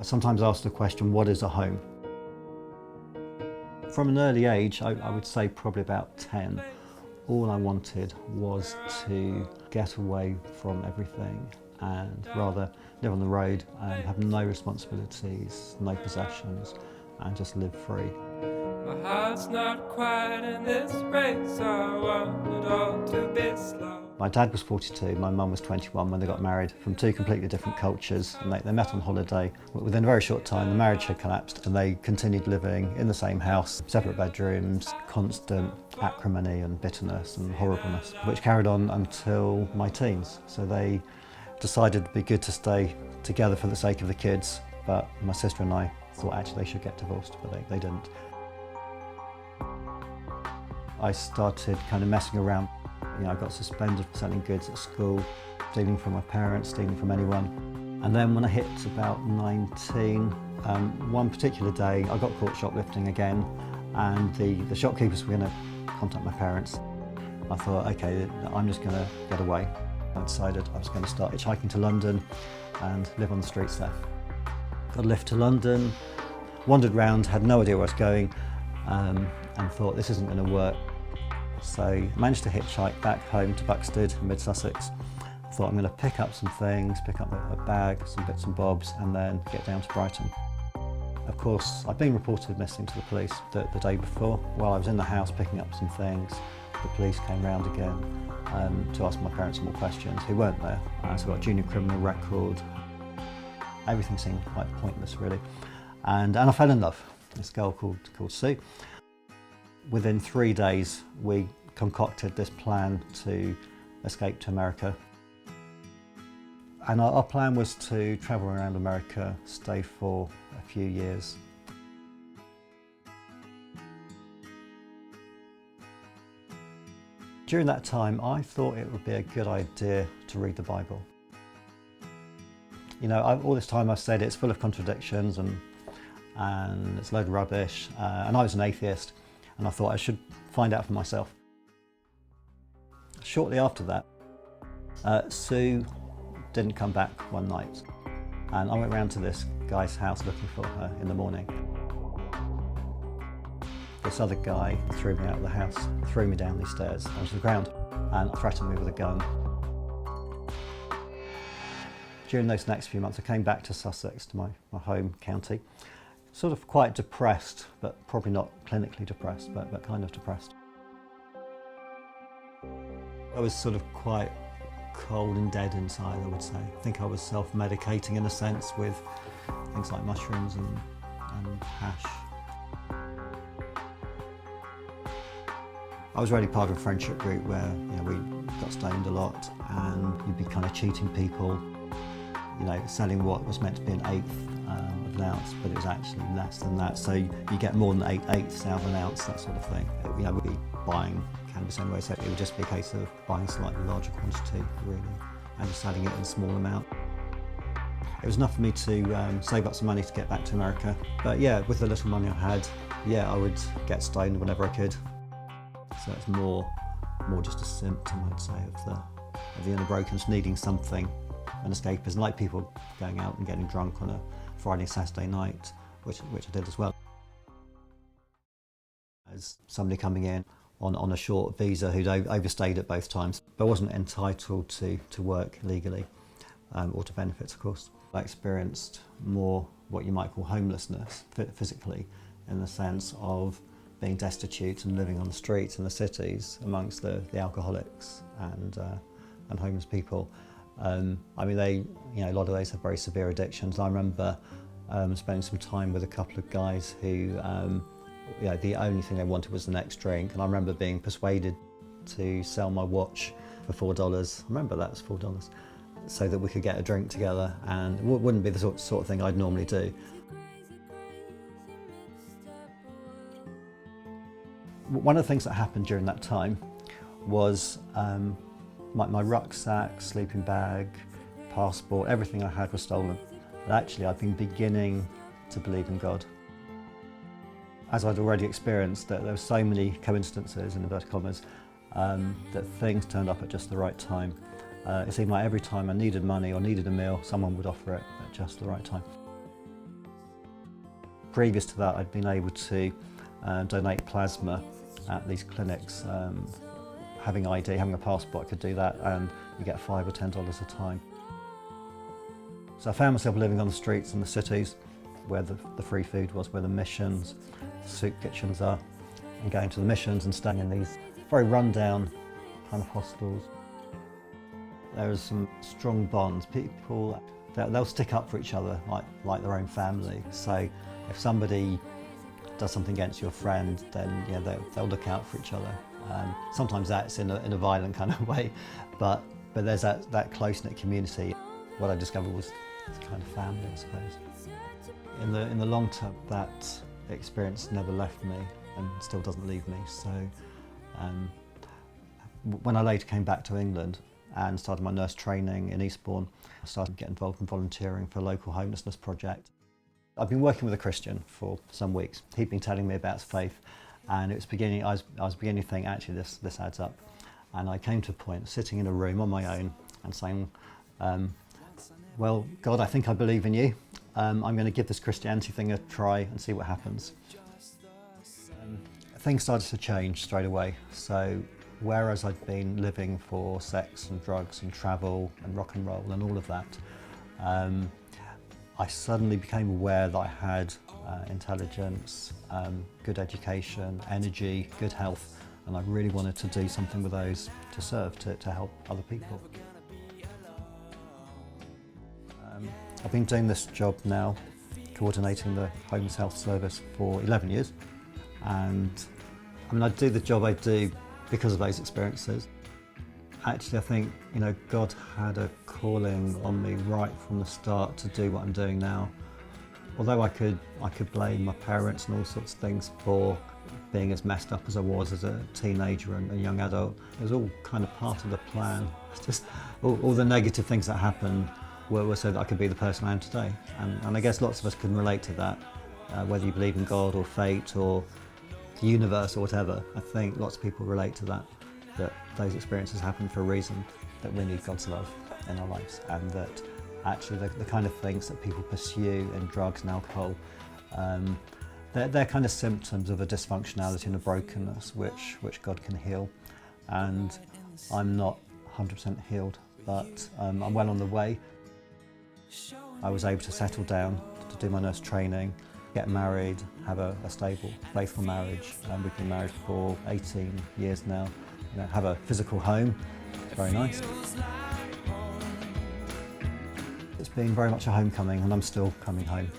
sometimes ask the question, what is a home? From an early age, I would say probably about 10, all I wanted was to get away from everything and rather live on the road and have no responsibilities, no possessions, and just live free. My heart's not quite in this race, I want it all to be slow. My dad was 42, my mum was 21 when they got married, from two completely different cultures, and they met on holiday. Within a very short time, the marriage had collapsed and they continued living in the same house, separate bedrooms, constant acrimony and bitterness and horribleness, which carried on until my teens. So they decided it'd be good to stay together for the sake of the kids, but my sister and I thought actually they should get divorced, but they didn't. I started kind of messing around. I got suspended for selling goods at school, stealing from my parents, stealing from anyone. And then when I hit about 19, one particular day I got caught shoplifting again, and the shopkeepers were going to contact my parents. I thought, okay, I'm just going to get away. I decided I was going to start hitchhiking to London and live on the streets there. Got a lift to London, wandered around, had no idea where I was going, and thought this isn't going to work. So managed to hitchhike back home to Buxted in mid-Sussex. Thought I'm going to pick up some things, pick up a bag, some bits and bobs, and then get down to Brighton. Of course, I'd been reported missing to the police the day before. While I was in the house picking up some things, the police came round again to ask my parents some more questions, who weren't there. So I got a junior criminal record. Everything seemed quite pointless, really. And I fell in love with this girl called Sue. Within 3 days, we concocted this plan to escape to America. And our plan was to travel around America, stay for a few years. During that time, I thought it would be a good idea to read the Bible. All this time I've said it's full of contradictions and it's a load of rubbish, and I was an atheist. And I thought I should find out for myself. Shortly after that, Sue didn't come back one night, and I went round to this guy's house looking for her in the morning. This other guy threw me out of the house, threw me down these stairs onto the ground, and threatened me with a gun. During those next few months, I came back to Sussex, to my home county. Sort of quite depressed, but probably not clinically depressed, but kind of depressed. I was sort of quite cold and dead inside, I would say. I think I was self-medicating in a sense with things like mushrooms and hash. I was really part of a friendship group where we got stoned a lot, and you'd be kind of cheating people, selling what was meant to be an eighth of an ounce, but it was actually less than that. So you get more than 8/8 out of an ounce, that sort of thing. We'd be buying cannabis anyway, so it would just be a case of buying a slightly larger quantity, really, and just selling it in a small amount. It was enough for me to save up some money to get back to America. But yeah, with the little money I had, I would get stoned whenever I could. So it's more just a symptom, I'd say, of the inner brokenness, needing something, an escapism, like people going out and getting drunk on a Friday, Saturday night, which I did as well. As somebody coming in on a short visa who'd overstayed at both times, but wasn't entitled to work legally, or to benefits, of course. I experienced more what you might call homelessness physically, in the sense of being destitute and living on the streets in the cities amongst the alcoholics and homeless people. A lot of those have very severe addictions. I remember spending some time with a couple of guys who, the only thing they wanted was the next drink. And I remember being persuaded to sell my watch for $4. I remember that was $4, so that we could get a drink together, and it wouldn't be the sort of thing I'd normally do. One of the things that happened during that time was my rucksack, sleeping bag, passport, everything I had was stolen. But actually, I've been beginning to believe in God. As I'd already experienced, that there were so many coincidences, in inverted commas, that things turned up at just the right time. It seemed like every time I needed money or needed a meal, someone would offer it at just the right time. previous to that, I'd been able to donate plasma at these clinics. Having ID, having a passport, I could do that, and you get $5 or $10 a time. So I found myself living on the streets in the cities where the free food was, where the missions, the soup kitchens are, and going to the missions and staying in these very run-down kind of hostels. There are some strong bonds. People, they'll stick up for each other like their own family. So if somebody does something against your friend, then they'll look out for each other. Sometimes that's in a violent kind of way, but there's that close-knit community. What I discovered was it's kind of family, I suppose. In the long term, that experience never left me and still doesn't leave me. So when I later came back to England and started my nurse training in Eastbourne, I started to get involved in volunteering for a local homelessness project. I've been working with a Christian for some weeks. He'd been telling me about his faith, and I was beginning to think, actually, this adds up. And I came to a point, sitting in a room on my own and saying, well, God, I think I believe in you. I'm going to give this Christianity thing a try and see what happens. Things started to change straight away. So whereas I'd been living for sex and drugs and travel and rock and roll and all of that, I suddenly became aware that I had intelligence, good education, energy, good health, and I really wanted to do something with those to serve, to help other people. I've been doing this job now, coordinating the Homeless Health Service for 11 years, and I do the job I do because of those experiences. Actually, I think God had a calling on me right from the start to do what I'm doing now. Although I could blame my parents and all sorts of things for being as messed up as I was as a teenager and a young adult, it was all kind of part of the plan. It's just all the negative things that happened were so that I could be the person I am today. And I guess lots of us can relate to that, whether you believe in God or fate or the universe or whatever. I think lots of people relate to that those experiences happen for a reason, that we need God's love in our lives, and that actually the kind of things that people pursue in drugs and alcohol, they're kind of symptoms of a dysfunctionality and a brokenness which God can heal. And I'm not 100% healed, but I'm well on the way. I was able to settle down to do my nurse training, get married, have a stable, faithful marriage. We've been married for 18 years now. Have a physical home, very nice. It's been very much a homecoming, and I'm still coming home.